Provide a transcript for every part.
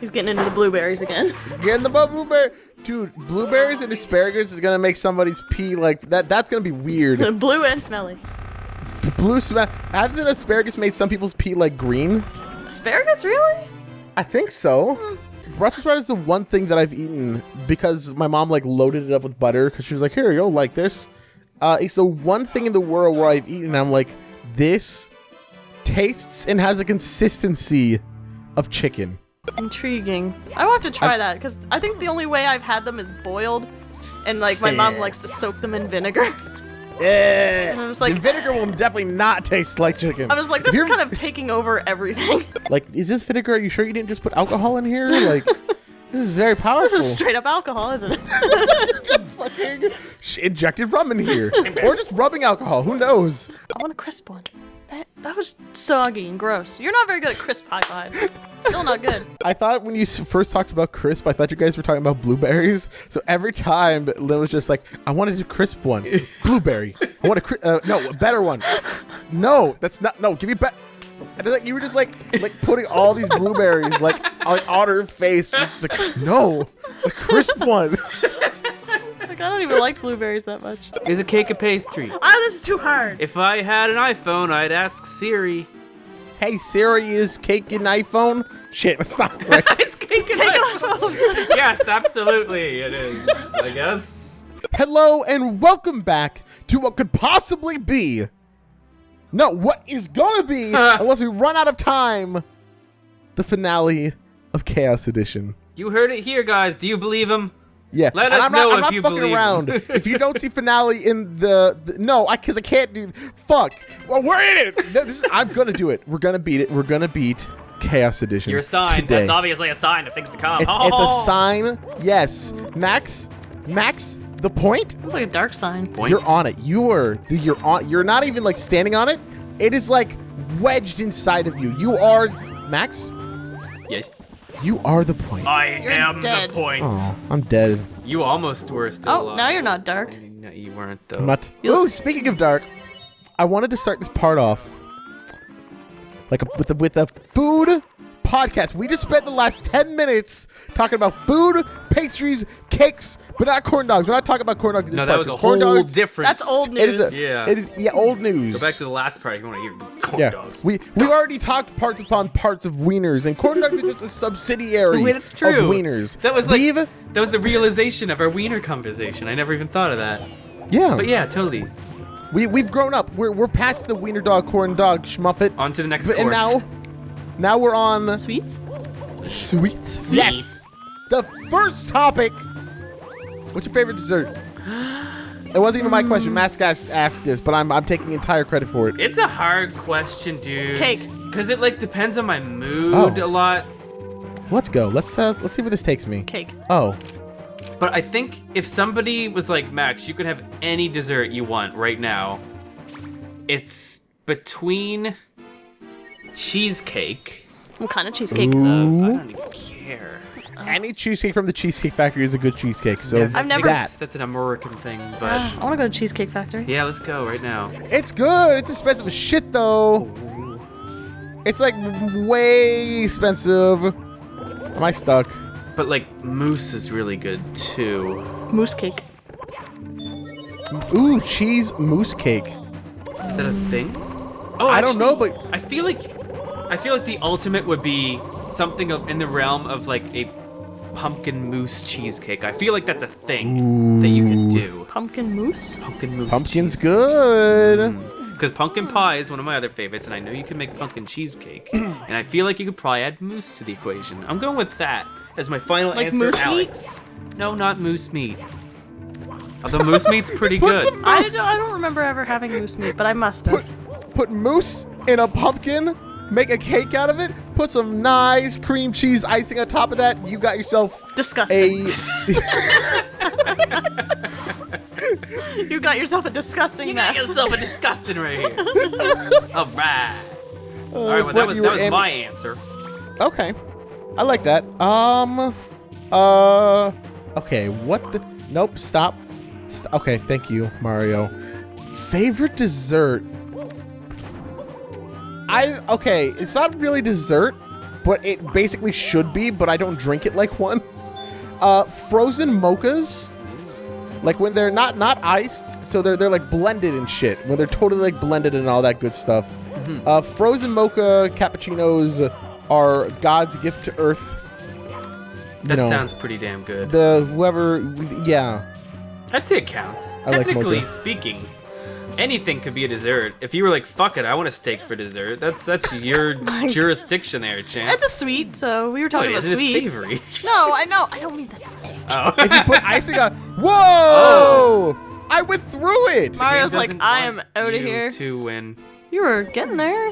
He's getting into the blueberries again. Getting the blueberry. Dude, blueberries and asparagus is gonna make somebody's pee like that. That's gonna be weird. Blue and smelly. Blue smell. Hasn't asparagus made some people's pee like green? Asparagus, really? I think so. Brussels sprout is the one thing that I've eaten because my mom like loaded it up with butter because she was like, here, you'll like this. It's the one thing in the world where I've eaten and I'm like, this tastes and has a consistency of chicken. Intriguing. I will have to try that because I think the only way I've had them is boiled, and like my mom likes to soak them in vinegar. Yeah. And I was like, the vinegar will definitely not taste like chicken. I was like, this is kind of taking over everything. Like, is this vinegar? Are you sure you didn't just put alcohol in here? Like, this is very powerful. This is straight up alcohol, isn't it? Just fucking injected rum in here, or just rubbing alcohol. Who knows? I want a crisp one. That was soggy and gross. You're not very good at crisp high fives. Still not good. I thought when you first talked about crisp, I thought you guys were talking about blueberries. So every time Lynn was just like, I wanted a crisp one. Blueberry. I want no, a better one. No, that's not, no, give me back. And then, like, you were just like putting all these blueberries like on her face. Just like, no, a crisp one. Like, I don't even like blueberries that much. Is a cake a pastry? Oh, this is too hard. If I had an iPhone, I'd ask Siri. Hey Siri, is cake an iPhone? Shit, that's not right. It's cake an iPhone. Yes, absolutely, it is. I guess. Hello and welcome back to what could possibly be, no, what is gonna be, unless we run out of time, the finale of Chaos Edition. You heard it here, guys. Do you believe him? Yeah, Let us know if you believe I'm not fucking around. If you don't see finale in the no, because I can't do. Fuck. Well, we're in it. I'm gonna do it. We're gonna beat it. We're gonna beat Chaos Edition. You're a sign. Today. That's obviously a sign of things to come. It's a sign. Yes, Max. The point. It's like a dark sign. Point. You're on it. You're on. You're not even like standing on it. It is like wedged inside of you. You are Max. Yes. You are the point. I am dead. the point. Oh, I'm dead. You almost were still Oh, alive. now you're not dark. No, you weren't though. I'm not. Oh, speaking of dark, I wanted to start this part off like with a food podcast. We just spent the last 10 minutes talking about food, pastries, cakes, but not corn dogs. We're not talking about corn dogs in this No, part, that was a 'cause corn whole dogs, different. That's old It news. is Yeah. It is old news. Go back to the last part. You want to hear corn Yeah, dogs. we already talked parts upon parts of wieners, and corn dogs are just a subsidiary Wait, it's true. of wieners. That was like that was the realization of our wiener conversation. I never even thought of that. Yeah, But yeah, totally. we've grown up. We're past the wiener dog, corn dog, schmuffet. On to the next And course. now we're on Sweets? sweets. Yes. The first topic. What's your favorite dessert? It wasn't even my question. Mask asked this, but I'm taking entire credit for it. It's a hard question, dude. Cake. Because it like depends on my mood Oh. a lot. Let's go. Let's see where this takes me. Cake. Oh, But I think if somebody was like, Max, you could have any dessert you want right now. It's between cheesecake. What kind of cheesecake? I Ooh. don't even care. Any cheesecake from the Cheesecake Factory is a good cheesecake. So Yeah, I've never- That's an American thing, but I want to go to Cheesecake Factory. yeah, let's go right now. it's good. It's expensive as shit though. It's like way expensive. Am I stuck? But like mousse is really good too. Mousse cake. Ooh, cheese mousse cake. Is that a thing? Oh, I don't know, but I feel like the ultimate would be something in the realm of like a pumpkin mousse cheesecake. I feel like that's a thing that you can do. Pumpkin mousse? Pumpkin mousse. pumpkin's good. Because pumpkin pie is one of my other favorites, and I know you can make pumpkin cheesecake. And I feel like you could probably add mousse to the equation. I'm going with that as my final Like answer, moose meat? Alex. No, not moose meat. Although moose meat's pretty Put good. some I mousse. don't remember ever having mousse meat, but I must have. Put mousse in a pumpkin, make a cake out of it, put some nice cream cheese icing on top of that. You got yourself Disgusting. a. You got yourself a disgusting You mess. got yourself a disgusting right here. All right. All right, well, what that was you were my answer. Okay, I like that. Okay, what the? Nope, stop. Okay, thank you, Mario. Favorite dessert? Okay, it's not really dessert. but it basically should be, but I don't drink it like one. Frozen mochas, like when they're not iced, so they're like blended and shit. When they're totally like blended and all that good stuff. Frozen mocha cappuccinos are God's gift to Earth. That sounds pretty damn good. Yeah. I'd say it counts. I like Technically mocha. speaking, anything could be a dessert. If you were like, fuck it, I want a steak for dessert, that's your jurisdiction there, champ. It's a sweet, so we were talking about Isn't it sweets. savory? No, I know. I don't mean the steak. Oh. If you put icing on, whoa! I went through it. Mario's like, Doesn't I am want out of you here. to win. You were getting there.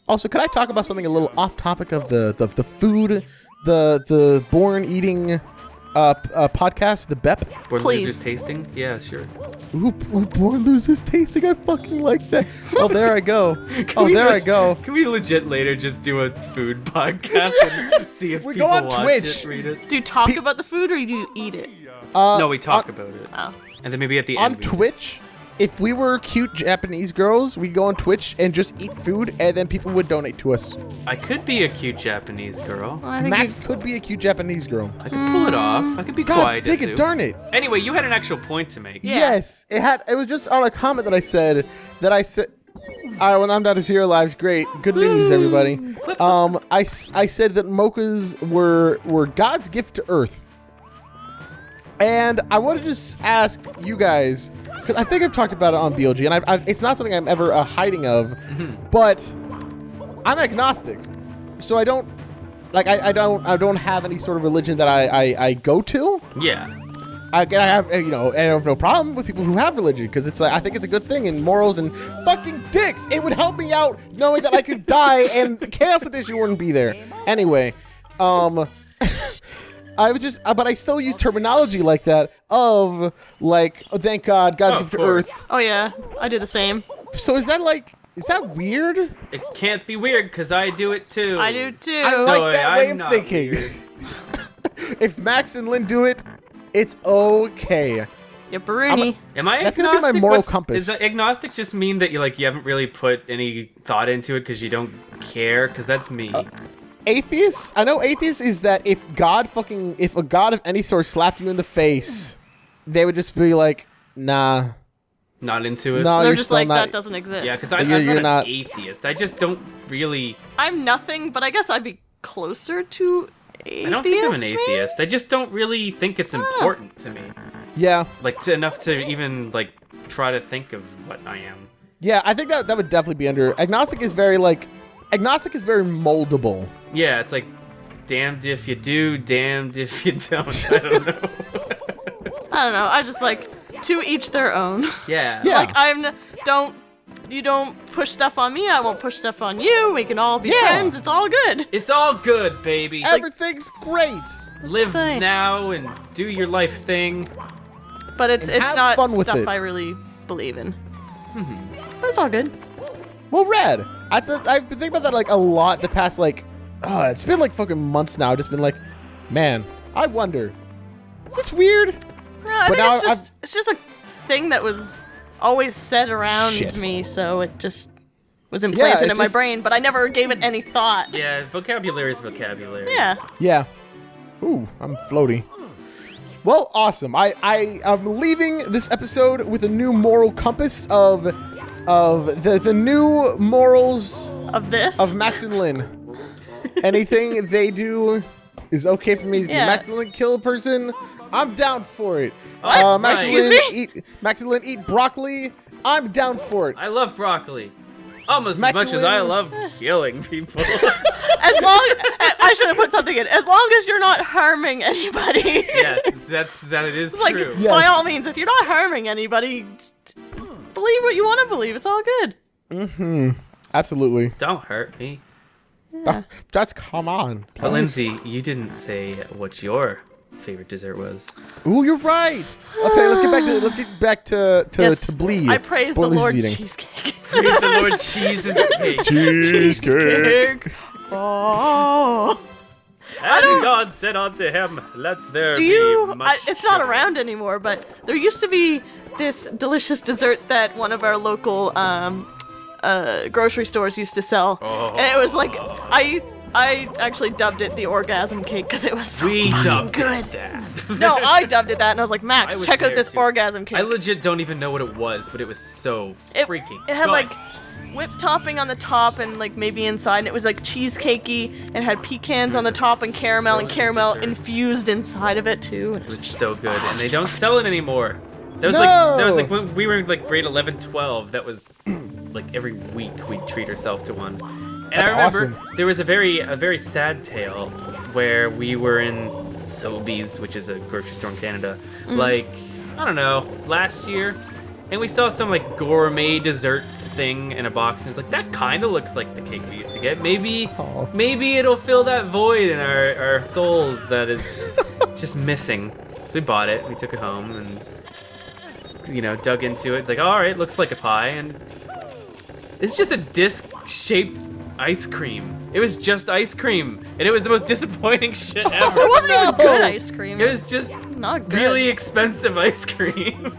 Also, could I talk about something a little off topic of the food, the born eating podcast, the BEP? Born Please. Losers Tasting? Yeah, sure. Ooh, born losers tasting. I fucking like that. Oh, there I go. I go. Can we legit later just do a food podcast and see if We people go on watch Twitch. it, read it? Do you talk about the food or do you eat it? No, we talk about it. Oh. And then maybe at the On end. we- Twitch. If we were cute Japanese girls, we go on Twitch and just eat food, and then people would donate to us. I could be a cute Japanese girl. Well, I think Max could be a cute Japanese girl. I could pull it off. I could be God, quiet. take it, darn it. Anyway, you had an actual point to make. Yeah. Yes, it was just on a comment that I said. All right, when I'm down to 0 lives, great. Good news, everybody. I said that mochas were God's gift to Earth. And I want to just ask you guys, because I think I've talked about it on BLG, and it's not something I'm ever hiding of, but I'm agnostic, so I don't have any sort of religion that I go to. Yeah. I have, I have no problem with people who have religion, because it's like, I think it's a good thing, and morals and fucking dicks. It would help me out knowing that I could die and the Chaos Edition wouldn't be there. Anyway, I was just, but I still use terminology like that of like, oh, thank God, God's gift to course. Earth. Oh yeah, I do the same. So is that weird? It can't be weird because I do it too. I do too. I like that way I'm of not thinking. weird. If Max and Lynn do it, it's okay. Yeah, Baruni. Am I That's agnostic? gonna be my moral What's- compass. Does agnostic just mean that you haven't really put any thought into it because you don't care? Because that's me. Atheist? I know atheist is that if a god of any sort slapped you in the face, they would just be like, nah. Not into it. No, They're you're just still like, not. that doesn't exist. Yeah, because You're- I'm you're not not- an atheist. I just don't really. I'm nothing, but I guess I'd be closer to atheist. I don't think I'm an maybe? atheist. I just don't really think it's important to me. Yeah. Enough to even try to think of what I am. Yeah, I think that would definitely be under. Agnostic is very moldable. Yeah, it's like damned if you do, damned if you don't. I don't know. I don't know. I just like to each their own. Yeah. Yeah. Like you don't push stuff on me. I won't push stuff on you. We can all be Yeah. friends. It's all good. It's all good, baby. Everything's great. Live insane. now and do your life thing. But it's And have not fun with stuff it. I really believe in. But it's all good. Well, rad. I've been thinking about that a lot the past it's been fucking months now. I've just been man, I wonder. Is this weird? No, I But think now it's just a thing that was always said around Shit. me, so it just was implanted it's in my just- brain. But I never gave it any thought. Yeah, vocabulary is vocabulary. Yeah. Yeah. Ooh, I'm floaty. Well, awesome. I am leaving this episode with a new moral compass of the new morals Of this. of Max and Lynn. Anything they do is okay for me to do. Yeah. Max and Lynn kill a person, I'm down for it. What? Max and Excuse Lynn Max and Lynn eat broccoli, I'm down for it. I love broccoli. Almost as Max much as I Lynn- love killing people. As long I should have put something in. As long as you're not harming anybody. Yes, that it is It's like, true. Yeah. by all means, if you're not harming anybody, believe what you want to believe. It's all good. Absolutely. Don't hurt me. Just come on. But please. Lindsay, you didn't say what your favorite dessert was. Ooh, you're right. I'll tell you. Let's get back to Yes, to bleed. I praise the Born Losers Lord eating. Cheesecake. Praise the Lord, cheese is cake. Cheesecake. Oh. And God said unto him, "Let's there Do be you? much It's not sugar." around anymore, but there used to be this delicious dessert that one of our local grocery stores used to sell, and it was like I actually dubbed it the orgasm cake because it was so We fucking dubbed good. that. No, I dubbed it that, and I was like, I Max, was check out there, this too. orgasm cake. I legit don't even know what it was, but it was so freaking It had good. like whipped topping on the top and like maybe inside, and it was like cheesecakey and had pecans on the top and caramel dessert. infused inside of it too. And It was so good, and they don't so sell it anymore. That was like when we were in like grade 11, 12. That was like every week we'd treat ourselves to one. And That's I remember awesome. there was a very sad tale where we were in Sobeys, which is a grocery store in Canada, like I don't know, last year, and we saw some like gourmet dessert thing in a box, and it's like that kind of looks like the cake we used to get. Maybe it'll fill that void in our souls that is just missing. So we bought it, we took it home, and dug into it. It's like, all right, looks like a pie, and it's just a disc-shaped ice cream. It was just ice cream, and it was the most disappointing shit ever. It wasn't even good ice cream. It was just not good. really expensive ice cream.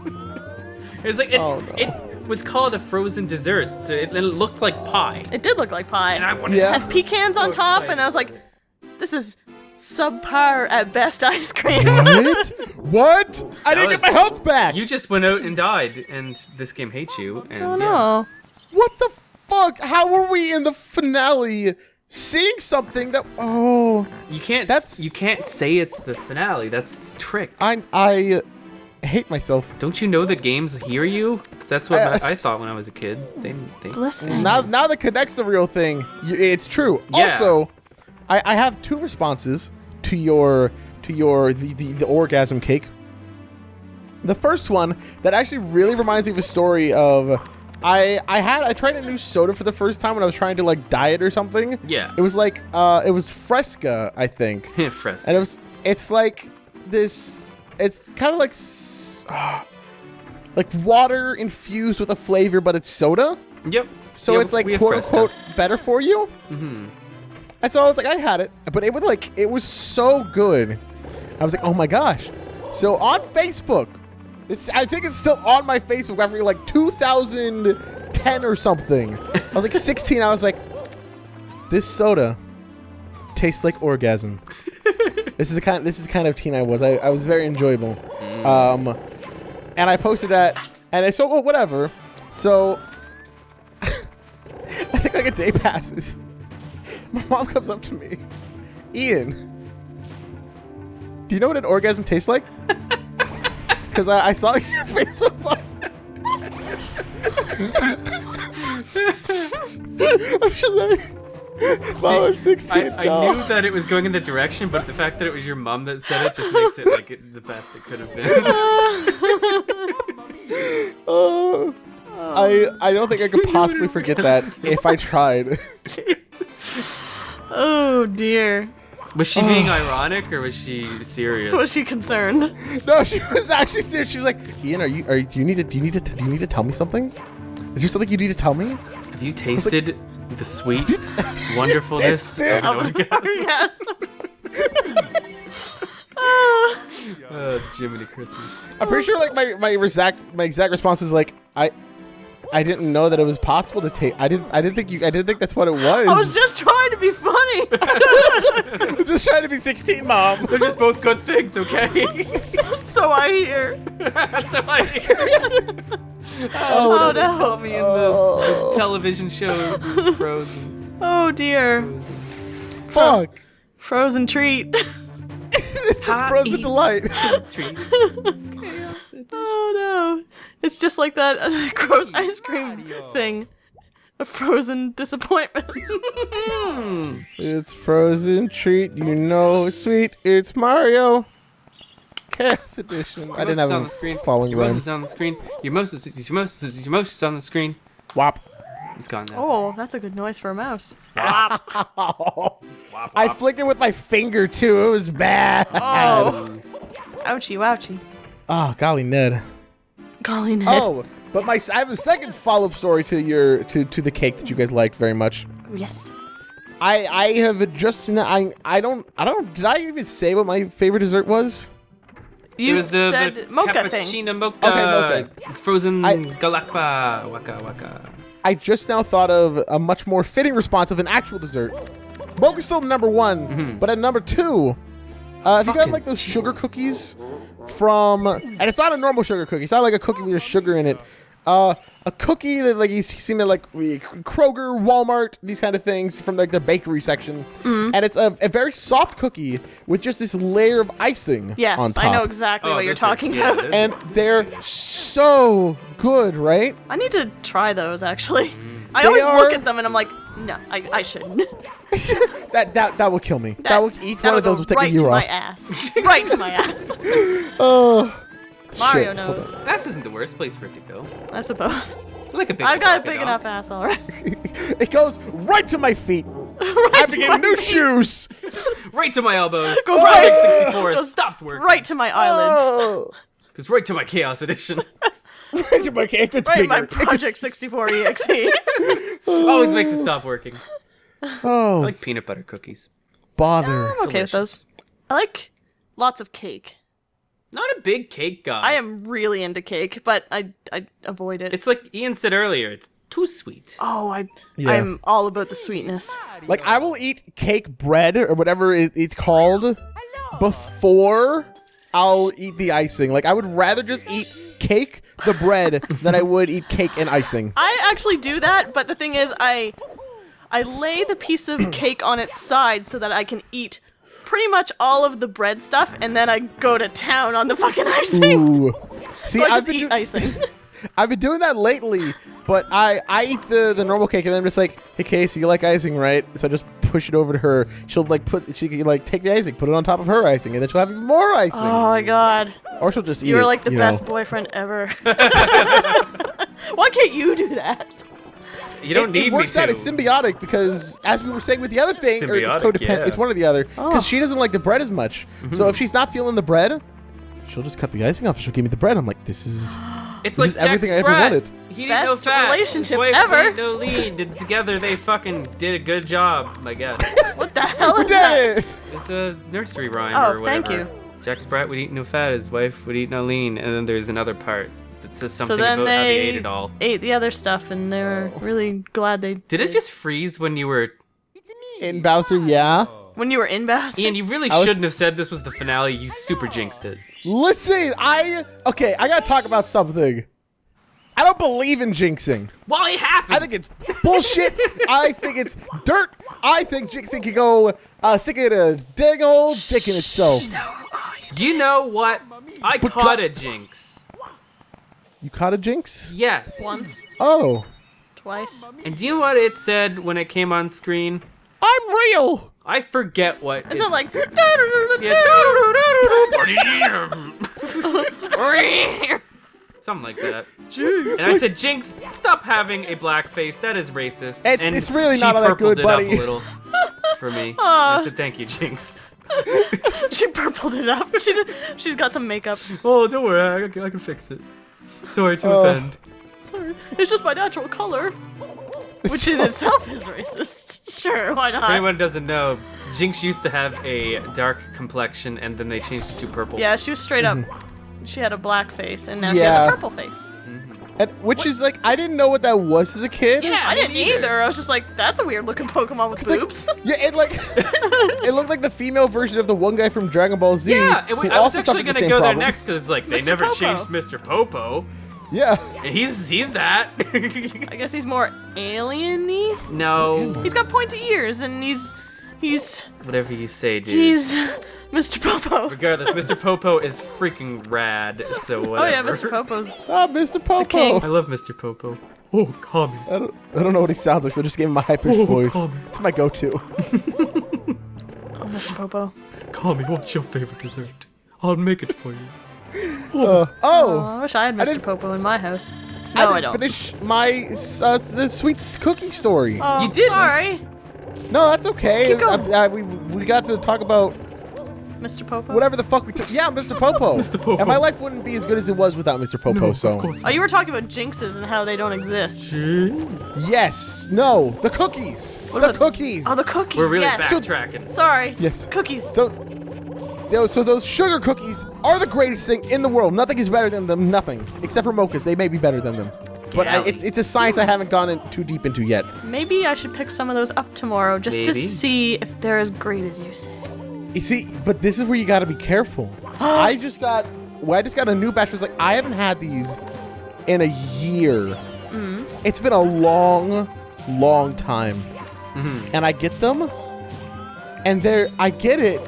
It was like it was called a frozen dessert, so it looked like pie. It did look like pie. And I wanted Yeah. It had pecans on top, and I was like, this is subpar at best ice cream. What? I didn't get my health back. You just went out and died, and this game hates you. And Oh yeah. no. What the fuck? How were we in the finale seeing something that? Oh, You can't. That's- You can't say it's the finale. That's the trick. I hate myself. Don't you know that games hear you? Because that's what I thought when I was a kid. They It's listening. Now that connects the real thing. It's true. Yeah. Also, I have two responses to the orgasm cake. The first one that actually really reminds me of a story of I tried a new soda for the first time when I was trying to like diet or something. Yeah. It was like it was Fresca, I think. Fresca. And it's like this, it's kind of like water infused with a flavor, but it's soda. Yep. So Yeah, it's like we have quote Fresca. unquote better for you. Mm-hmm. And so I was like, I had it, but it was so good. I was like, oh my gosh. So on Facebook, I think it's still on my Facebook after like 2010 or something. I was like 16. I was like, this soda tastes like orgasm. This is the kind of teen I was. I was very enjoyable. And I posted that, and I said, well, whatever. So I think like a day passes. My mom comes up to me. Ian, do you know what an orgasm tastes like? Because I saw your Facebook post. I'm just like, Mom, I'm 16. I no. knew that it was going in the direction, but the fact that it was your mom that said it just makes it like the best it could have been. Oh, I don't think I could possibly forget that if I tried. Oh dear. Was she being ironic or was she serious? Was she concerned? No, she was actually serious. She was like, Ian, do you need to tell me something? Is there something you need to tell me? Have you tasted the sweet wonderfulness of an orgasm? Yes. Jiminy Christmas. I'm pretty sure like my exact response was like, I didn't know that it was possible to take. I didn't think that's what it was. I was just trying to be funny. I was just trying to be 16, Mom. They're just both good things, okay? So I hear. So I hear. Oh, no. Tell me in the television shows Frozen. Oh dear. Fuck. Frozen treat. It's a frozen delight. Treats. Oh no. It's just like that gross ice cream thing. A frozen disappointment. It's frozen treat. You know it's sweet. It's Mario. Chaos edition. I didn't have on a the screen. falling Your rhyme. mouse is on the screen. Your mouse is on the screen. Wop. It's gone now. Oh, that's a good noise for a mouse. I flicked it with my finger too. It was bad. Oh. Ouchie, wouchie. Oh, golly, Ned. Golly, Ned. Oh, but I have a second follow-up story to the cake that you guys liked very much. Yes. I have just I don't did I even say what my favorite dessert was? You it was the said mocha thing. cappuccino mocha. Okay, mocha. Frozen I- galakwa waka waka. I just now thought of a much more fitting response of an actual dessert. Mocha's still number 1, but at number 2, if you got like those sugar cookies from, and it's not a normal sugar cookie. It's not like a cookie with your sugar in it. A cookie that like you see at like Kroger, Walmart, these kind of things from like the bakery section, and it's a very soft cookie with just this layer of icing Yes, on top. I know exactly what you're talking about. And they're so good, right? I need to try those actually. I They always look are- at them and I'm like, no, I shouldn't. That will kill me. That will each one of those will take right a year to off. my ass. Right to my ass. Oh, Mario shit. Hold knows. on. This isn't the worst place for it to go. I suppose. I like a big I've got a crocodile. big enough ass already. It goes right to my feet. I have to get new shoes. Right to my elbows. Goes Project right- 64 goes stopped working. Right to my eyelids. Oh. Goes right to my Chaos Edition. Right to my cake. It's Right, bigger. my Project 64 EXE. Always makes it stop working. I Oh, like peanut butter cookies. bother. I'm okay with those. I like lots of cake. Not a big cake guy. I am really into cake, but I avoid it. It's like Ian said earlier. It's too sweet. Oh, Yeah. I'm all about the sweetness. Like, I will eat cake bread or whatever it's called before I'll eat the icing. Like, I would rather just eat cake, the bread, than I would eat cake and icing. I actually do that, but the thing is, I lay the piece of cake on its side so that I can eat pretty much all of the bread stuff, and then I go to town on the fucking icing. Ooh. See, So I I've just been, eat icing. I've been doing that lately, but I eat the normal cake, and I'm just like, hey, Casey, you like icing, right? So I just push it over to her. She'll she can like take the icing, put it on top of her icing, and then she'll have even more icing. Oh my god. Or she'll just eat You it. are like the you best know. boyfriend ever. Why can't you do that? You don't need it works me out. to. It's symbiotic because, as we were saying with the other thing, or it's Symbiotic, codependent. yeah. It's one or the other. Because Oh. she doesn't like the bread as much. So if she's not feeling the bread, she'll just cut the icing off. She'll give me the bread. I'm like, this is. It's This like is everything I Jack ever Sprat. wanted. He didn't know Best fat. relationship His wife ever. didn't know lean. And together they fucking did a good job, I guess. What the hell Who is that? did it? It's a nursery rhyme Oh, or whatever. thank you. Jack Sprat would eat no fat. His wife would eat no lean. And then there's another part that says So something then about how they they ate it all. ate the other stuff, and they were really glad they Did it just freeze when you were... In Bowser, yeah. when you were in Bowser? Ian, you really I was- shouldn't have said this was the finale. You super jinxed it. Listen, okay, I gotta talk about something. I don't believe in jinxing. Well, it happened. I think it's bullshit. I think it's dirt. I think jinxing can go stick it a dang old dick in itself. Do you know what? I caught a jinx. You caught a jinx? Yes. Once, Oh. twice. And do you know what it said when it came on screen? I'm real. I forget what. Is it like? Something like that. Jeez. And I said, Jinx, stop having a black face. That is racist. And It's really she not all that purpled good, it buddy. up a little for me. I said, thank you, Jinx. She purpled it up. She's got some makeup. Oh, don't worry. I can fix it. Sorry to offend. Sorry, it's just my natural color, which in itself is racist. Sure, why If not? anyone doesn't know, Jinx used to have a dark complexion, and then they changed it to purple. Yeah, she was straight up. She had a black face, and now she has a Yeah. purple face. And, which is like, I didn't know what that was as a kid. Yeah, I me didn't neither. either. I was just like, that's a weird looking Pokemon with It's like- boobs. Yeah, it like it looked like the female version of the one guy from Dragon Ball Z. Yeah, who I was also actually suffered the gonna same go there problem. next because like they Mr. never Popo. changed Mr. Popo. Yeah. And he's that. I guess he's more alien-y. No, He's got pointy ears, and he's whatever you say, dude. he's Mr. Popo. Regardless, Mr. Popo is freaking rad. So Oh whatever. yeah, Mr. Popo's. Ah, Mr. Popo. king. I love Mr. Popo. Oh, Kami. I don't know what he sounds like, so I just gave him my high-pitched Oh, voice. Kami. It's my go-to. Oh, Mr. Popo. Kami, what's your favorite dessert? I'll make it for you. Oh, Oh, I wish I had Mr. didn't- Popo in my house. No, I I don't. didn't finish my the sweet cookie story. Oh, You didn't. Sorry, No, that's okay. Keep going. We got to talk about Mr. Popo. whatever the fuck we took. Yeah, Mr. Popo. Mr. Popo. And my life wouldn't be as good as it was without Mr. Popo. Oh, you were talking about jinxes and how they don't exist. Yes. No. The cookies. What The about- cookies. Oh, the cookies. We're really yes. backtracking. Sorry. Yes. Cookies. So those sugar cookies are the greatest thing in the world. Nothing is better than them. Nothing. Except for mochas. They may be better than them. but Galley. it's a science I haven't gone too deep into yet. Maybe I should pick some of those up tomorrow just to Maybe. see if they're as great as you say. You see, but this is where you got to be careful. I just got a new batch. Was like, I haven't had these in a year. It's been a long time, and I get them, and I get it,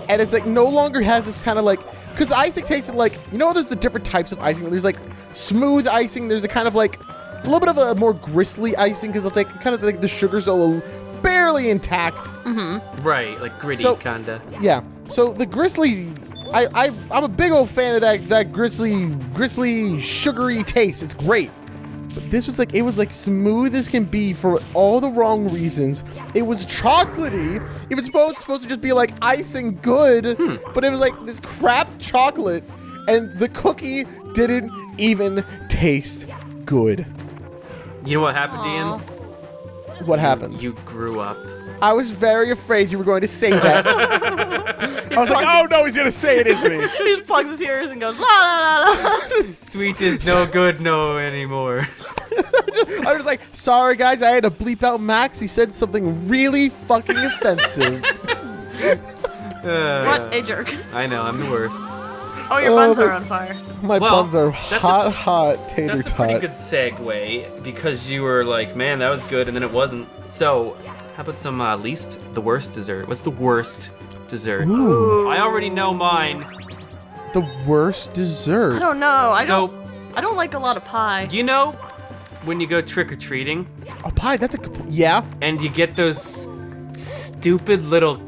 and it's like no longer has this kind of like, because icing tasted like, there's the different types of icing. There's like smooth icing. There's a kind of like a little bit of a more gristly icing because it's like kind of like the sugar's barely intact. Right, like gritty kinda. Yeah. So the gristly, I'm a big old fan of that gristly, sugary taste. It's great. But this was it was like smooth as can be for all the wrong reasons. It was chocolatey. It was supposed to just be like icing good, but it was like this crap chocolate, and the cookie didn't even taste good. You know what happened, Ian? What happened? You grew up. I was very afraid you were going to say that. I was like, oh no, he's going to say it, isn't he? He just plugs his ears and goes, la la la la. Sweet is no good no anymore. I was like, sorry guys, I had to bleep out Max. He said something really fucking offensive. What a jerk. I know, I'm the worst. Oh, your buns are on fire. My buns are hot tater That's a pretty tot. good segue because you were like, man, that was good, and then it wasn't. So, how about some the worst dessert? What's the worst dessert? Ooh. I already know mine. The worst dessert. I don't know. I don't like a lot of pie. You know when you go trick-or-treating Oh, pie, yeah. and you get those stupid little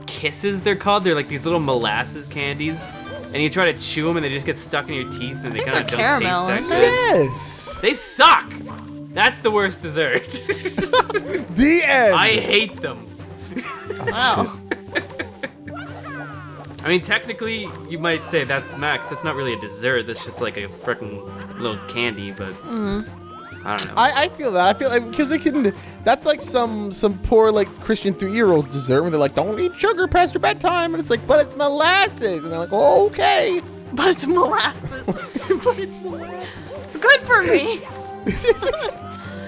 kisses, they're called? They're like these little molasses candies. And you try to chew them and they just get stuck in your teeth and they kind of don't caramel, taste aren't that they? good. Yes. They suck! That's the worst dessert. The end. I hate them. Wow. I mean, technically, you might say that, Max, that's not really a dessert. That's just like a freaking little candy, but I don't know. I feel that. I feel like because that's like some poor like Christian 3-year-old dessert when they're like, don't eat sugar past your bedtime, and it's like, but it's molasses, and they're like, oh, okay. But it's molasses. It's good for me.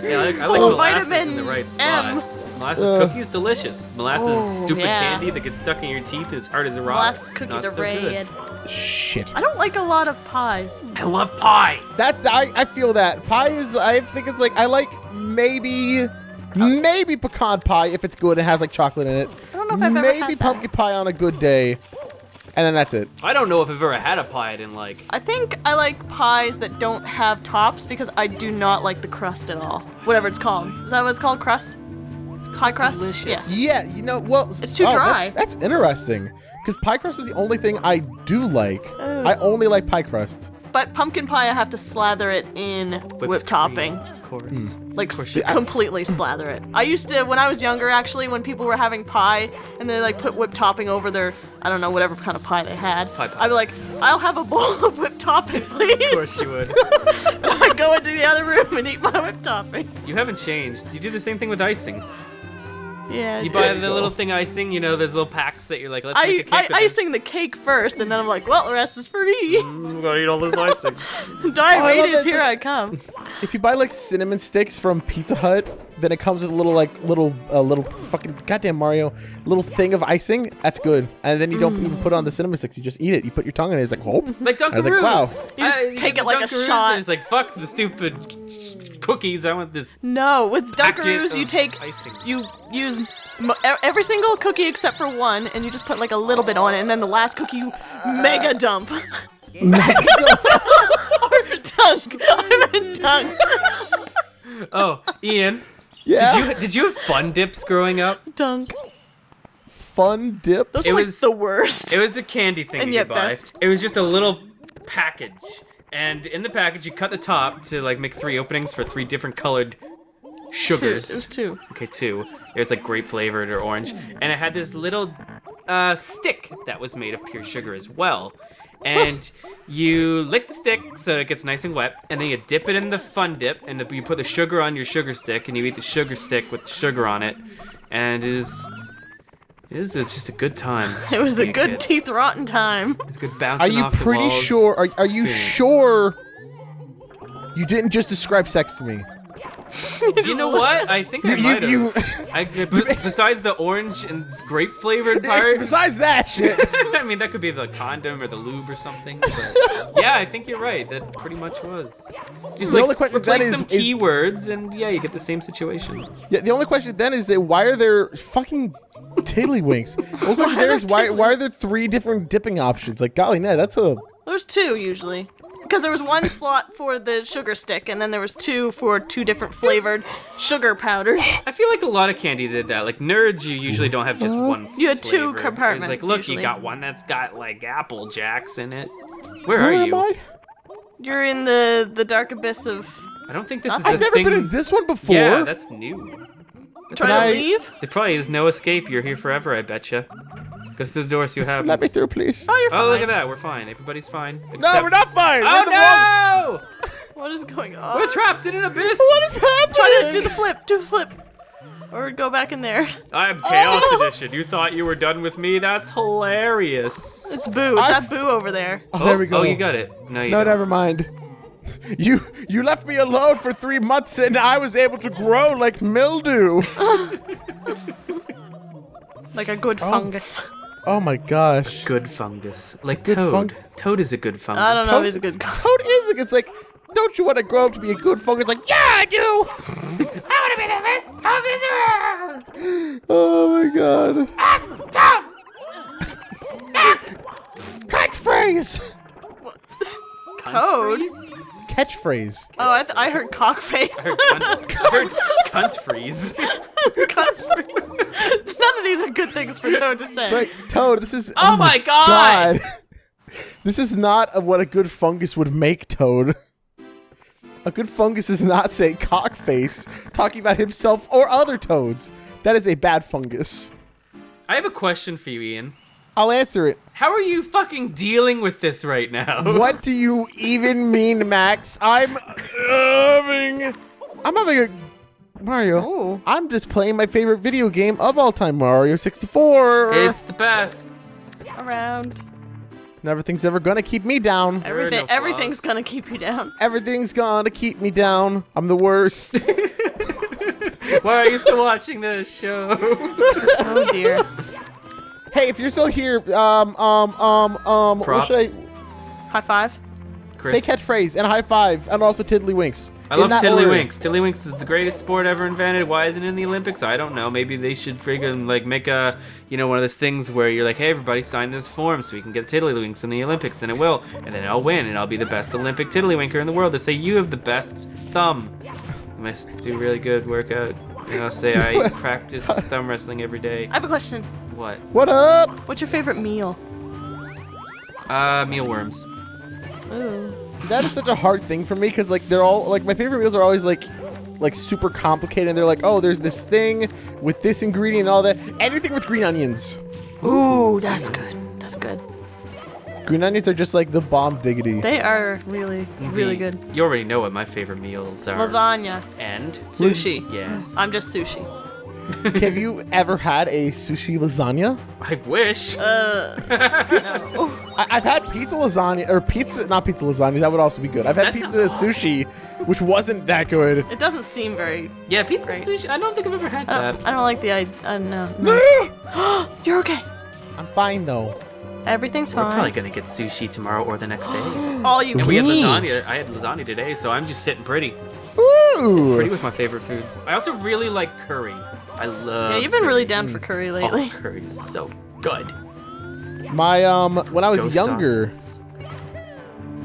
Yeah, I like full of molasses in vitamin the right M. spot. Molasses cookies, delicious. Molasses, stupid yeah. candy that gets stuck in your teeth as hard as a rock. Molasses cookies Not are so good. red. Shit. I don't like a lot of pies. I love pie. I feel that pie is. I think it's like I like maybe pecan pie if it's good and has like chocolate in it. I don't know if I've ever Maybe had that. pumpkin pie on a good day, and then that's it. I don't know if I've ever had a pie I didn't like. I think I like pies that don't have tops because I do not like the crust at all. Whatever it's called. Is that what it's called? Crust? Pie crust? delicious. Yes. Yeah, well, It's too dry. That's interesting because pie crust is the only thing I do like. Oh. I only like pie crust. But pumpkin pie, I have to slather it in whipped topping. Of course. Like you- completely slather it. I used to, when I was younger actually, when people were having pie and they like put whipped topping over their, I don't know, whatever kind of pie they had. Pie. I'd be like, I'll have a bowl of whipped topping, please. Of course you would. And I'd go into the other room and eat my whipped topping. You haven't changed. You do the same thing with icing. Yeah. You buy the little thing icing, those little packs that you're like, let's make a cake with I this. sing the cake first, and then I'm like, well, the rest is for me. I'm gonna eat all this icing. Diabetes, that. here I come. If you buy like cinnamon sticks from Pizza Hut, then it comes with a little fucking goddamn Mario little thing of icing. That's good. And then you don't even put on the cinnamon sticks. You just eat it. You put your tongue in it. It's like, oh. Like Dunkaroos. I was like, wow. You just take it like a Dunkaroos, shot. It's like, fuck the stupid cookies. I want this. No, with Packet Dunkaroos, you of take, icing. you use every single cookie except for one, and you just put like a little bit on it, and then the last cookie you mega dump. Or dunk. I meant dunk. Oh, Ian. Yeah. Did you have fun dips growing up? Dunk. Fun dip. Those It are like was- the worst. It was a candy thing And you yet could buy. best. It was just a little package. And in the package, you cut the top to like make 3 openings for 3 different colored sugars. It was two. Okay, 2. It was like grape flavored or orange. And it had this little stick that was made of pure sugar as well. And you lick the stick so it gets nice and wet, and then you dip it in the fun dip, and you put the sugar on your sugar stick, and you eat the sugar stick with sugar on it. And it's just a good time. It was a being good kid. teeth rotten time. It's good bouncing Are you off the pretty walls sure? Are you experience. sure You didn't just describe sex to me. You know what? I think I might you- have. Besides the orange and grape flavored part. Besides that shit. I mean, that could be the condom or the lube or something. But yeah, I think you're right. That pretty much was. Just The only question replace then some is- keywords, and yeah, you get the same situation. Yeah, the only question then is that why are there fucking tiddlywinks? The only question there is why are there 3 different dipping options? Like, golly, no, that's a... There's 2 usually. Because there was 1 slot for the sugar stick, and then there was 2 for 2 different flavored sugar powders. I feel like a lot of candy did that. Like nerds, you usually don't have just one. You had 2 flavor. compartments. It's like, look, usually. you got one that's got like Apple Jacks in it. Where Where are am you? I? You're in the dark abyss of I don't think this is I've a never thing. been in this one before. Yeah, that's new. trying I- to leave. There probably is no escape. You're here forever, I betcha. Go through the door, see what happens. Let me through, please. Oh, you're fine. Oh, look at that. We're fine. Everybody's fine. No, except- we're not fine. Oh We're the wrong... no! What is going on? We're trapped in an abyss. What is happening? Try to do the flip. Do the flip. Or go back in there. I'm Chaos Edition. You thought you were done with me? That's hilarious. It's Boo. It's that Boo over there. Oh, there we go. Oh, you got it. No, you No, don't. never mind. You left me alone for 3 months and I was able to grow like mildew. Like a good fungus. Oh my gosh. Good fungus. Like Good Toad. Toad is a good fungus. I don't know Toad- if he's a good guy. Toad is. It's like, don't you want to grow up to be a good fungus? Like, yeah, I do. I want to be the best fungus around. Oh my god. Toad. Catchphrase. Toad? Catchphrase. Oh, I heard cockface. I heard cunt freeze. None of these are good things for Toad to say. Right, Toad. This is. Oh my God. This is not what a good fungus would make, Toad. A good fungus does not say cockface, talking about himself or other toads. That is a bad fungus. I have a question for you, Ian. I'll answer it. How are you fucking dealing with this right now? What do you even mean, Max? I'm having a Mario. Oh. I'm just playing my favorite video game of all time, Mario 64. It's the best. Around. Nothing's ever gonna keep me down. There are no flaws. Everything's gonna keep you down. Everything's gonna keep me down. I'm the worst. Why are you still watching this show? Oh dear. Hey, if you're still here, what Props. should I High five. Chris, say? Catchphrase and a high five, and also tiddlywinks. I In love that order. Tiddlywinks. Tiddlywinks is the greatest sport ever invented. Why isn't it in the Olympics? I don't know. Maybe they should friggin' like make a, one of those things where you're like, hey, everybody sign this form so we can get Tiddlywinks in the Olympics. Then it will, and then I'll win, and I'll be the best Olympic Tiddlywinker in the world. They say you have the best thumb. You must do really good workout. And I'll say I practice thumb wrestling every day. I have a question. What? What up? What's your favorite meal? Mealworms. Ooh. That is such a hard thing for me because like they're all like my favorite meals are always like super complicated. And they're like, oh, there's this thing with this ingredient and all that. Anything with green onions. Ooh, that's good. That's good. Green onions are just like the bomb diggity. They are really, really good. You already know what my favorite meals are. Lasagna. And Sushi. yes. I'm just sushi. Have you ever had a sushi lasagna? I wish. No. I've had pizza lasagna or pizza, not pizza lasagna. That would also be good. I've had That pizza sounds sushi, which wasn't that good. It doesn't seem very. Yeah, pizza Great. sushi. I don't think I've ever had I that. don't like the idea. No. You're okay. I'm fine though. Everything's We're probably fine. gonna get sushi tomorrow or the next day. All you And can we had eat. lasagna. I had lasagna today, so I'm just sitting pretty. Ooh. Pretty with my favorite foods. I also really like curry. I love. Yeah, you've been really curry. down for curry lately. Oh, curry is so good. My when I was Go younger, sauces.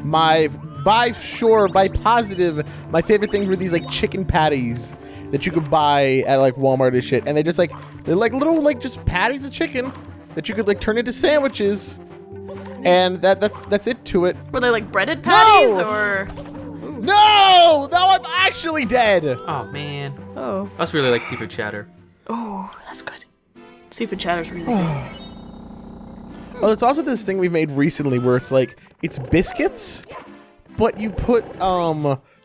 my by positive, my favorite things were these like chicken patties that you could buy at like Walmart and shit, and they're like little like just patties of chicken that you could like turn into sandwiches, and that's it to it. Were they like breaded patties No! or? No, now I'm actually dead. Oh man. Oh. I also really like seafood chatter. Oh, that's good. Seafood chatter's really good. Well, it's also this thing we made recently where it's like it's biscuits, but you put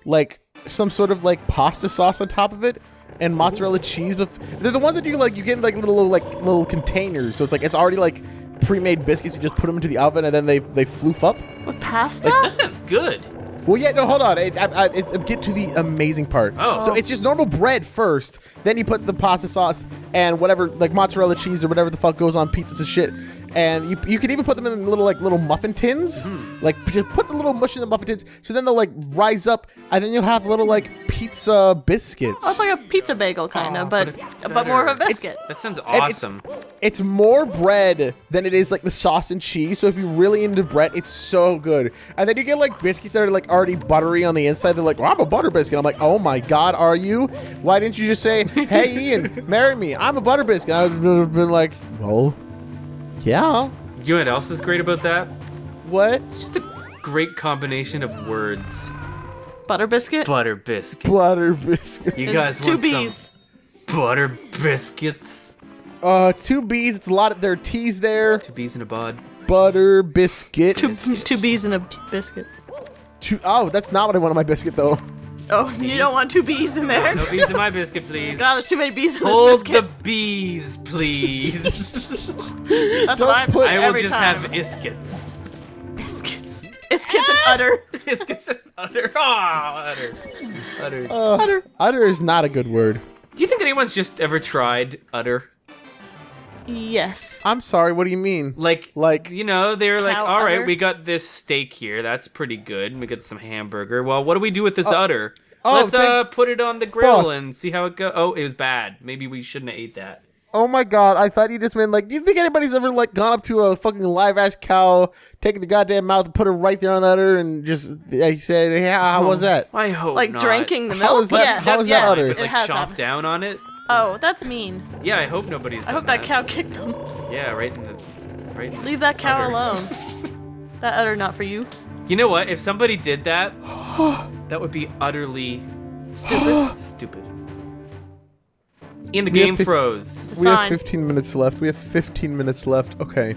like some sort of like pasta sauce on top of it and mozzarella cheese. But they're the ones that you get in like little containers. So it's already like pre-made biscuits. You just put them into the oven and then they floof up. With pasta? That sounds good. Well, yeah, no, hold on. Get to the amazing part. Oh. So it's just normal bread first. Then you put the pasta sauce and whatever, like mozzarella cheese or whatever the fuck goes on pizzas and shit. And you can even put them in little muffin tins. Like, just put the little mush in the muffin tins. So then they'll like rise up, and then you'll have little like pizza biscuits. Oh, it's like a pizza bagel kind of, but better. more of a biscuit. That sounds And awesome. It's more bread than it is like the sauce and cheese. So if you're really into bread, it's so good. And then you get like biscuits that are like already buttery on the inside. They're like, well, I'm a butter biscuit. I'm like, oh my God, are you? Why didn't you just say, hey, Ian, marry me? I'm a butter biscuit. I would have been like, well, yeah. You know what else is great about that? What? It's just a great combination of words. Butter biscuit. Butter biscuit. Butter biscuit. You It's guys two want B's. some butter biscuits? It's 2 B's. It's a lot of, there are T's there. 2 B's in a bod. Butter biscuit. Two B's and a biscuit. Oh, that's not what I want on my biscuit, though. Oh, you don't want 2 B's in there? No B's in my biscuit, please. God, there's too many B's in Hold this the biscuit. B's, please. That's Don't what I have to put- say I will every just time. have iskits. Biscuits. Iskits and udder. Iskits and utter. Ah, utter. Utters. Udder. Utter is not a good word. Do you think anyone's just ever tried utter? Yes. I'm sorry, what do you mean? Like, Like- you know, they were like, Cow all right, udder? we got this steak here. That's pretty good. We got some hamburger. Well, what do we do with this udder? Oh, Let's thank put it on the grill fuck. and see how it goes. Oh, it was bad. Maybe we shouldn't have ate that. Oh my God, I thought you just meant like, do you think anybody's ever like gone up to a fucking live ass cow, taken the goddamn mouth and put it right there on the udder and just, I said, hey, how was that? I hope Like not. drinking the How milk? is that- Yes, how is that yes, udder? it Like has chomp happened. down on it. Oh, that's mean. Yeah, I hope nobody's. I hope that cow kicked them. Yeah, right in the. Right. In Leave that cow udder. alone. That udder not for you. You know what? If somebody did that, that would be utterly stupid. And the We have game froze. It's a We have sign. 15 minutes left. We have 15 minutes left. Okay.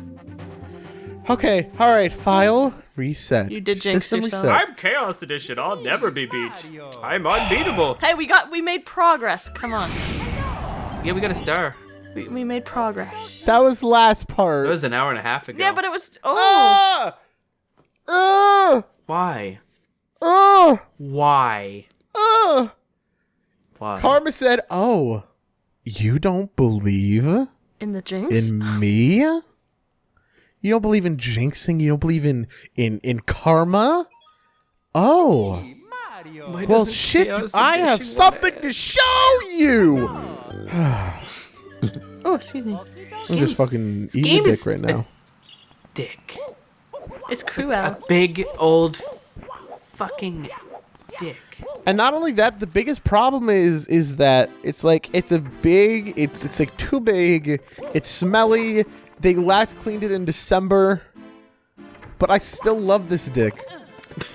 Okay, alright, file, reset. You did jinx System yourself. reset. I'm Chaos Edition. I'll never be beat. I'm unbeatable. Hey, we made progress. Come on. Yeah, we got a star. We made progress. That was the last part. That was an hour and a half ago. Yeah, but it was. Oh. Ah! Why? Ah! Why? Ah! Why? Karma said, oh, you don't believe In the jinx? in me? You don't believe in jinxing? You don't believe in karma? Oh. Why Well, doesn't shit, Chaos I have Edition something wanna- to show you! Oh, excuse me. I'm just fucking eating game a is dick right now. Dick. It's A cruel. big old fucking dick. And not only that, the biggest problem is that it's like it's like too big, it's smelly. They last cleaned it in December, but I still love this dick.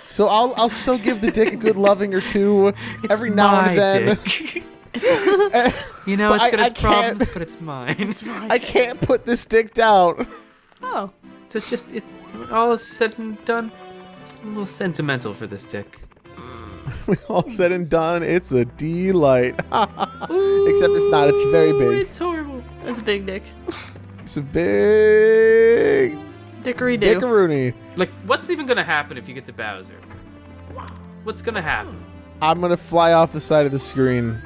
So I'll still give the dick a good loving or two every now my and then. dick. You know, But it's got I its problems, can't- but it's mine. I can't put this dick down. Oh. So it's all is said and done. I'm a little sentimental for this dick. All said and done, it's a delight. Except it's not. It's very Ooh, big. It's horrible. It's a big dick. It's a big Dickery do. dickaroony. Like, what's even gonna happen if you get to Bowser? What's gonna happen? I'm gonna fly off the side of the screen.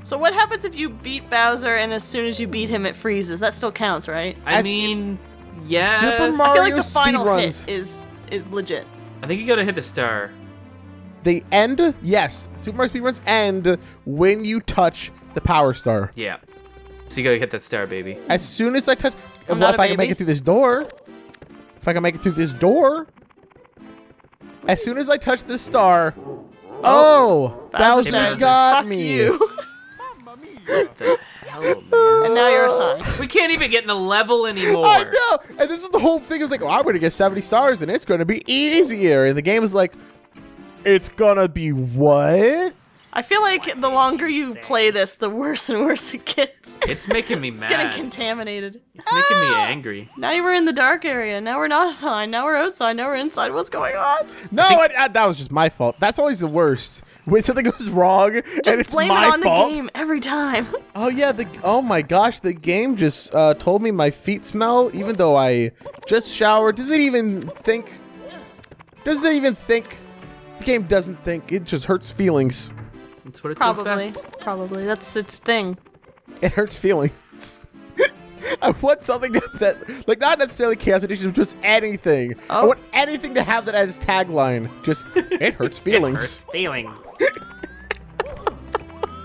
So what happens if you beat Bowser and as soon as you beat him it freezes? That still counts, right? I As- mean, yes. Super I feel Mario like the final speedruns. hit is legit. I think you gotta hit the star. They end, yes, Super Mario speedruns end when you touch the Power Star. Yeah. So you gotta hit that star, baby. As soon as I touch, I'm well, not if a I can make baby. it through this door, as soon as I touch this star, oh, Bowser says, got "Fuck me. you." What the hell, man? And now you're a sign. We can't even get in the level anymore. I know, and this is the whole thing. It was like, oh, I'm gonna get 70 stars, and it's gonna be easier. And the game is like, it's gonna be what? I feel like the longer you play this, the worse and worse it gets. It's making me It's mad. getting contaminated. It's making me angry. Now you were in the dark area. Now we're not a sign. Now we're outside. Now we're inside. What's going on? No, that was just my fault. That's always the worst. When something goes wrong, and Just it's blame my it on fault. the game every time. Oh yeah, oh my gosh, the game just told me my feet smell, even though I just showered. Does it even think The game doesn't think. It just hurts feelings. That's what it Probably. does best. Probably. That's its thing. It hurts feelings. I want something that, like, not necessarily Chaos Edition, just anything. I Oh. want anything to have that as tagline. Just, it hurts feelings. It hurts feelings.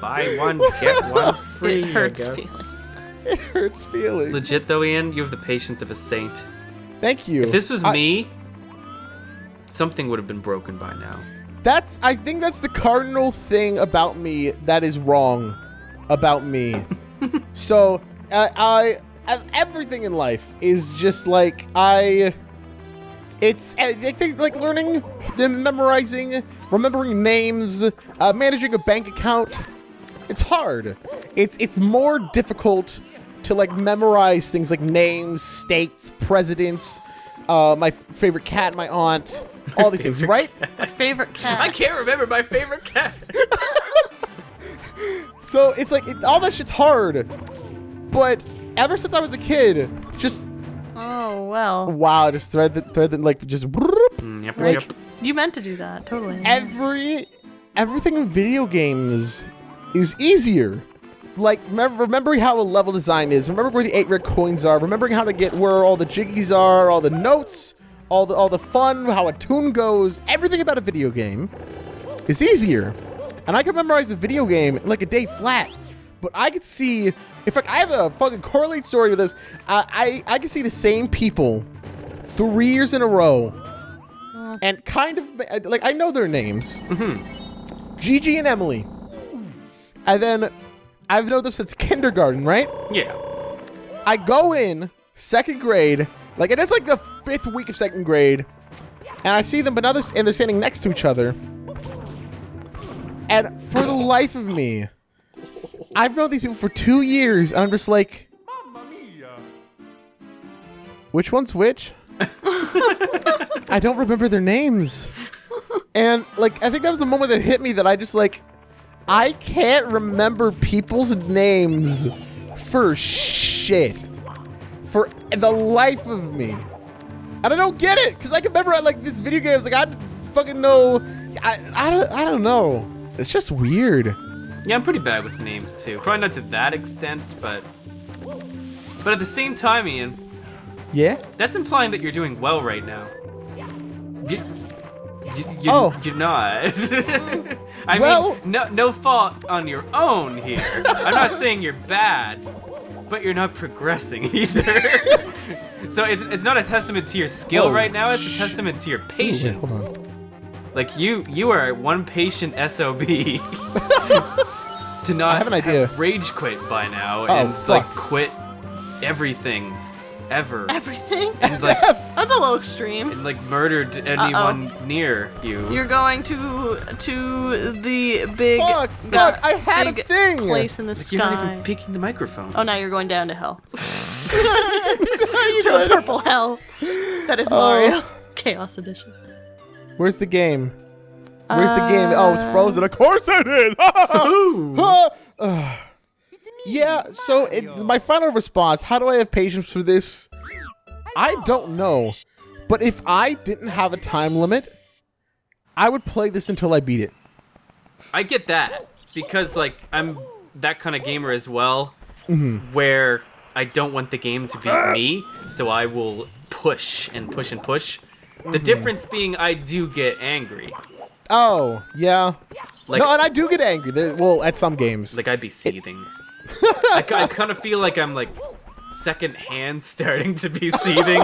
Buy one, get one free. It hurts I guess. feelings. It hurts feelings. Legit though, Ian, you have the patience of a saint. Thank you. If this was me, something would have been broken by now. I think that's the cardinal thing about me that is wrong about me. So, everything in life is just like, it's things like learning, memorizing, remembering names, managing a bank account. It's hard. It's more difficult to like memorize things like names, states, presidents, my favorite cat, my aunt, all these things, right? My favorite cat. I can't remember my favorite cat. So it's like all that shit's hard. But ever since I was a kid, just Oh, well. wow, just thread that like just whoop, Yep, like yep. You meant to do that, totally. everything in video games is easier. Like remembering how a level design is, remembering where the 8 red coins are, remembering how to get where all the jiggies are, all the notes, all the fun, how a tune goes, everything about a video game is easier. And I can memorize a video game in like a day flat. But I could see, in fact, I have a fucking correlate story with this. I can see the same people 3 years in a row, and kind of like I know their names, Gigi and Emily, and then I've known them since kindergarten, right? Yeah. I go in 2nd grade, like it is like the 5th week of 2nd grade, and I see them, but now they're standing next to each other, and for the life of me, I've known these people for 2 years, and I'm just like, which one's which? I don't remember their names. And, like, I think that was the moment that hit me that I just, like, I can't remember people's names for shit. For the life of me. And I don't get it, because I can remember, like, this video game, like, I fucking know, I don't know. It's just weird. Yeah, I'm pretty bad with names too. Probably not to that extent, but at the same time, Ian, Yeah? that's implying that you're doing well right now. You're not. I Well- mean, no fault on your own here. I'm not saying you're bad, but you're not progressing either. So it's not a testament to your skill Oh, right now. It's a testament to your patience. Ooh, wait, hold on. Like you are one patient SOB to not I have an idea. rage quit by now Oh, and fuck. like quit everything ever Everything? and like That's a little extreme. and like murdered anyone near you. You're going to the big Fuck, I had a big thing. place in the Like, you're not sky. even peeking the microphone. Oh, now you're going down to hell. To the purple hell. That is Mario. Chaos Edition. Where's the game? Where's the game? Oh, it's frozen. Of course it is. Yeah, so my final response, how do I have patience for this? I don't know. But if I didn't have a time limit, I would play this until I beat it. I get that because like I'm that kind of gamer as well, where I don't want the game to beat me, so I will push and push and push. The difference being I do get angry. Oh, yeah. Like, No, and I do get angry. Well, at some games. like I'd be seething. I kind of feel like I'm like secondhand starting to be seething.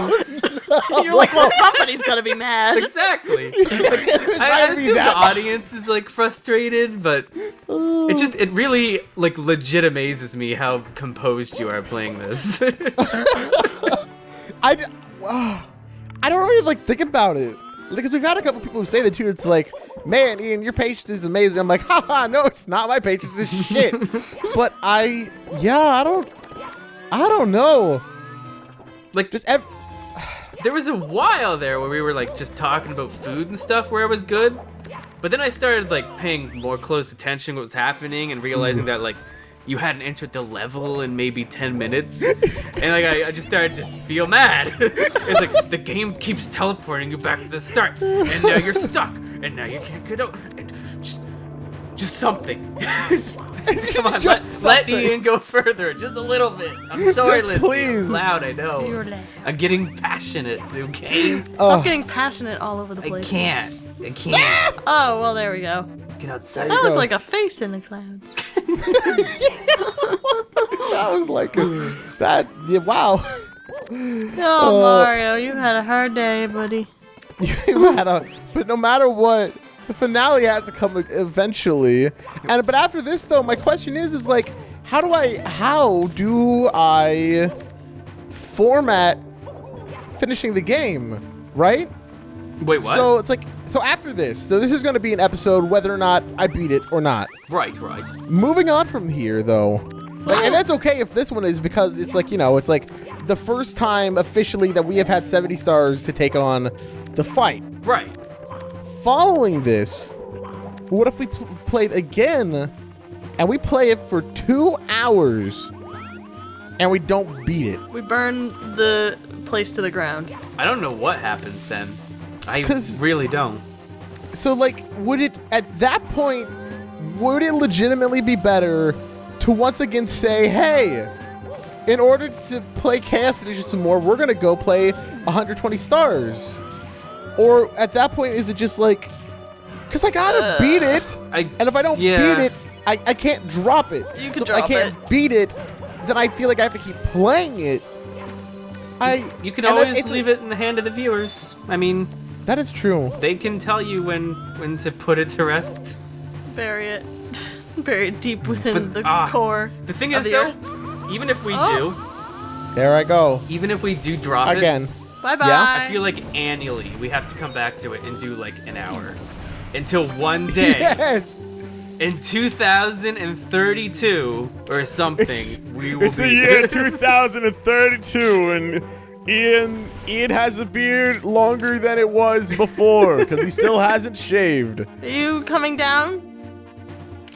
You're like, well, somebody's gonna be mad. Exactly. Like, I I'd be assume the that- audience is like frustrated, but it really like legit amazes me how composed you are playing this. I don't really like think about it. Because we've had a couple people who say that too. It's like, man, Ian, your patience is amazing. I'm like, haha, no, it's not. My patience is shit. But I don't know. Like Just there was a while there where we were like just talking about food and stuff where it was good, but then I started like paying more close attention to what was happening and realizing that like you hadn't entered the level in maybe 10 minutes. And like I just started to feel mad. It's like the game keeps teleporting you back to the start, and now you're stuck, and now you can't get out. And just something. Come on, let Ian go further, just a little bit. I'm sorry, Just Lindsay. please. I'm loud, I know. I'm getting passionate, okay? Stop getting passionate all over the place. I can't. Oh, well, there we go. Get outside. That looks like a face in the clouds. That was like that. Yeah, wow. Oh, Mario, you had a hard day, buddy. But no matter what, the finale has to come eventually. But after this, though, my question is like, how do I format finishing the game, right? Wait, what? So it's like, so after this, so this is going to be an episode whether or not I beat it or not. Right. Moving on from here, though, and that's okay if this one is, because it's like, it's like the first time officially that we have had 70 stars to take on the fight. Right. Following this, what if we played again and we play it for 2 hours and we don't beat it? We burn the place to the ground. I don't know what happens then. I 'Cause- really don't. So, like, at that point, would it legitimately be better to once again say, hey, in order to play Chaos Edition some more, we're going to go play 120 stars? Or at that point, is it just like, because I gotta beat it, and if I don't beat it, I can't drop it. You can so if I drop can't beat it, then I feel like I have to keep playing it. You can always leave it in the hand of the viewers. I mean, that is true. They can tell you when to put it to rest. Bury it. Bury it deep within the core. The thing of is, the though, earth. even if we There I go. even if we do drop Again. it, Bye-bye. Yeah? I feel like annually we have to come back to it and do like an hour. Until one day Yes! in 2032 or something, we will It's the be year 2032, and Ian has a beard longer than it was before, because he still hasn't shaved. Are you coming down?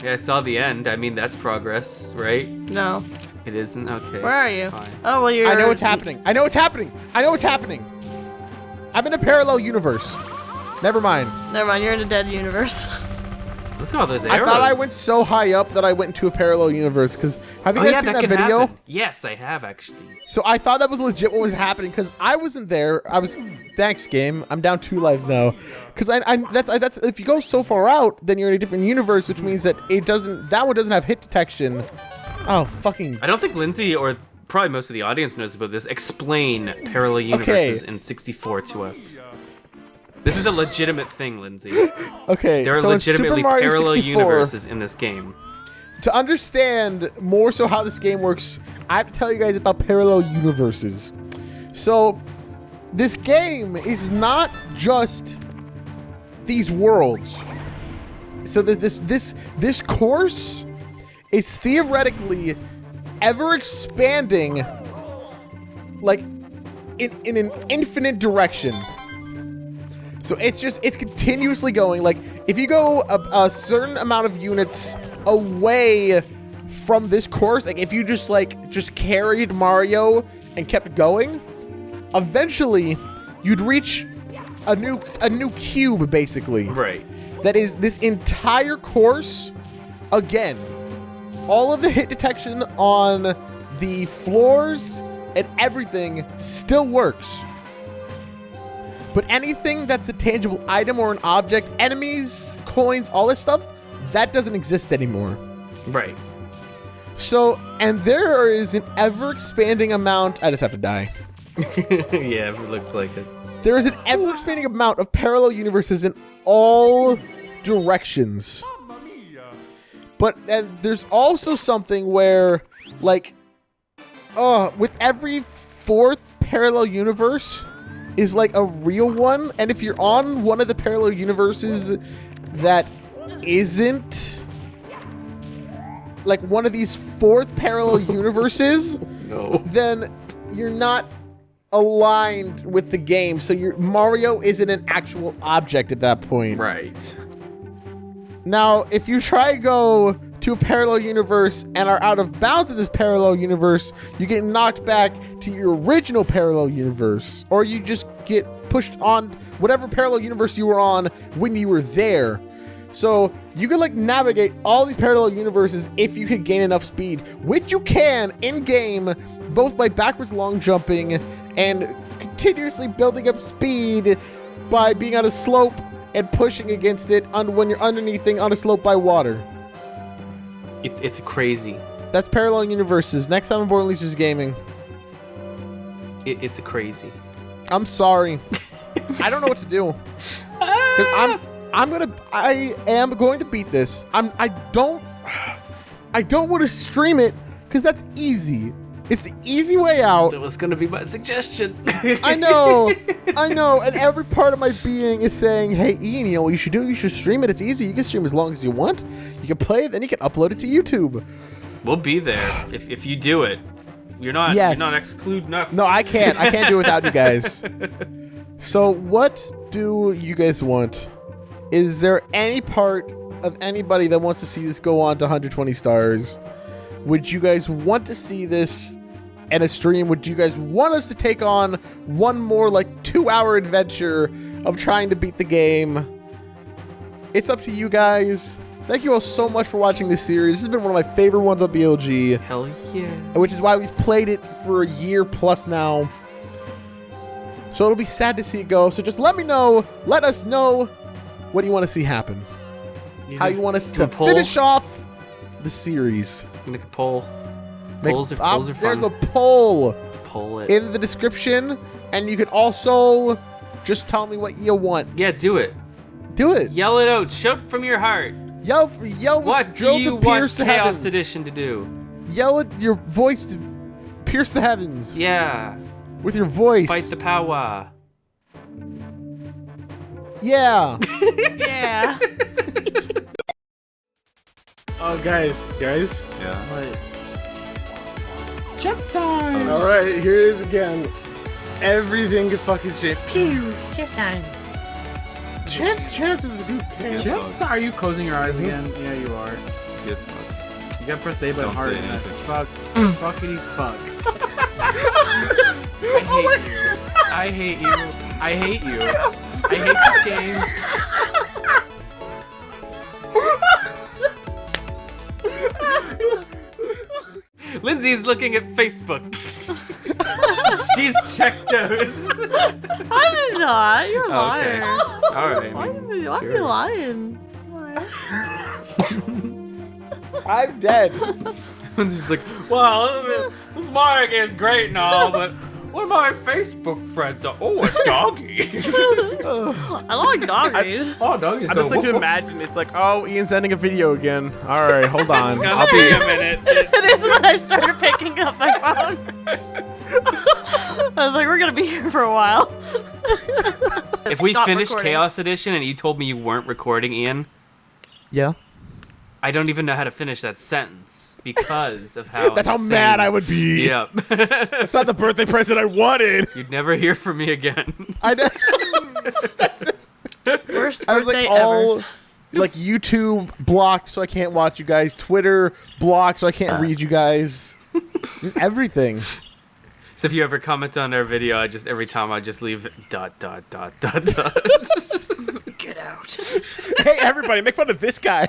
Yeah, I saw the end. I mean, that's progress, right? No. It isn't? Okay. Where are you? Fine. Oh, well, you're... I know what's happening. I know what's happening. I'm in a parallel universe. Never mind. Never mind, you're in a dead universe. Look at all those I arrows. thought I went so high up that I went into a parallel universe, because have you guys seen that can video? happen. Yes, I have actually. So I thought that was legit what was happening, because I wasn't there. Thanks, game. I'm down 2 lives now. Because that's if you go so far out, then you're in a different universe, which means that that one doesn't have hit detection. Oh, fucking... I don't think Lindsay or probably most of the audience knows about this. Explain parallel universes in 64 to us. This is a legitimate thing, Lindsay. Okay, There are so in Super legitimately Mario parallel 64, universes in this game. To understand more so how this game works, I have to tell you guys about parallel universes. So, this game is not just these worlds. So this course is theoretically ever expanding, like in an infinite direction. So it's continuously going. Like, if you go a certain amount of units away from this course, like if you just carried Mario and kept going, eventually you'd reach a new cube, basically. Right. That is this entire course again. All of the hit detection on the floors and everything still works. But anything that's a tangible item or an object, enemies, coins, all this stuff, that doesn't exist anymore. Right. So, and there is an ever-expanding amount... I just have to die. Yeah, it looks like it. There is an ever-expanding amount of parallel universes in all directions. But there's also something where, like, with every 4th parallel universe is like a real one, and if you're on one of the parallel universes that isn't like one of these 4th parallel universes, No. then you're not aligned with the game. So Mario isn't an actual object at that point. Right. Now, if you try to go to a parallel universe and are out of bounds in this parallel universe, you get knocked back to your original parallel universe, or you just get pushed on whatever parallel universe you were on when you were there. So you can like navigate all these parallel universes if you could gain enough speed, which you can in game, both by backwards long jumping and continuously building up speed by being on a slope and pushing against it when you're underneath on a slope by water. It's crazy. That's parallel universes. Next time on Born Leasers Gaming. It's crazy. I'm sorry. I don't know what to do. Because I am going to beat this. I don't want to stream it because that's easy. It's the easy way out. That was gonna be my suggestion. I know, and every part of my being is saying, hey, Ian, you know what you should do? You should stream it. It's easy. You can stream as long as you want. You can play it, then you can upload it to YouTube. We'll be there if you do it. You're not excluding us. No, I can't. I can't do it without you guys. So what do you guys want? Is there any part of anybody that wants to see this go on to 120 stars? Would you guys want to see this in a stream? Would you guys want us to take on one more like 2-hour adventure of trying to beat the game? It's up to you guys. Thank you all so much for watching this series. This has been one of my favorite ones on BLG. Hell yeah. Which is why we've played it for a year plus now. So it'll be sad to see it go. So just let us know what do you want to see happen. How you want us to finish off the series. Make a poll. Polls are fun. There's a poll. Poll it. In the description. And you can also just tell me what you want. Yeah, do it. Do it. Yell it out. Shout from your heart. Yell what do you want Chaos Edition to do? Yell at your voice to pierce the heavens. Yeah. With your voice. Fight the power. Yeah. Yeah. Oh, guys. Yeah. What? Chest time! Alright, here it is again. Everything could fucking shit. Pew! Chest time. Chest is a good game. Chest time. Are you closing your eyes again? Yeah, you are. Get fucked. You gotta press the A button Don't hard say and that. anything. Fuck. Fuckity fuck. I hate you. I hate you. I hate this game. Lindsay's looking at Facebook. She's checked out. I'm not. You're a liar. Okay. All right. Why are you lying? I'm dead. Lindsay's like, well, this Mario game is great and all, but one of my Facebook friends are, a doggy. I like doggies. Oh, doggies I go, just like to woof, woof. imagine it's like, oh, Ian's ending a video again. All right, hold on. It's gonna I'll be be. a minute. It is when I started picking up my phone. I was like, we're gonna be here for a while. If we Stop finished recording. Chaos Edition and you told me you weren't recording, Ian, Yeah. I don't even know how to finish that sentence because of how That's how insane- mad I would be. Yep. That's not the birthday present I wanted. You'd never hear from me again. I know. Worst I was birthday like all ever. like YouTube blocked so I can't watch you guys. Twitter blocked so I can't read you guys. Just everything. So if you ever comment on our video, every time I just leave ... Get Get out. Hey everybody, make fun of this guy.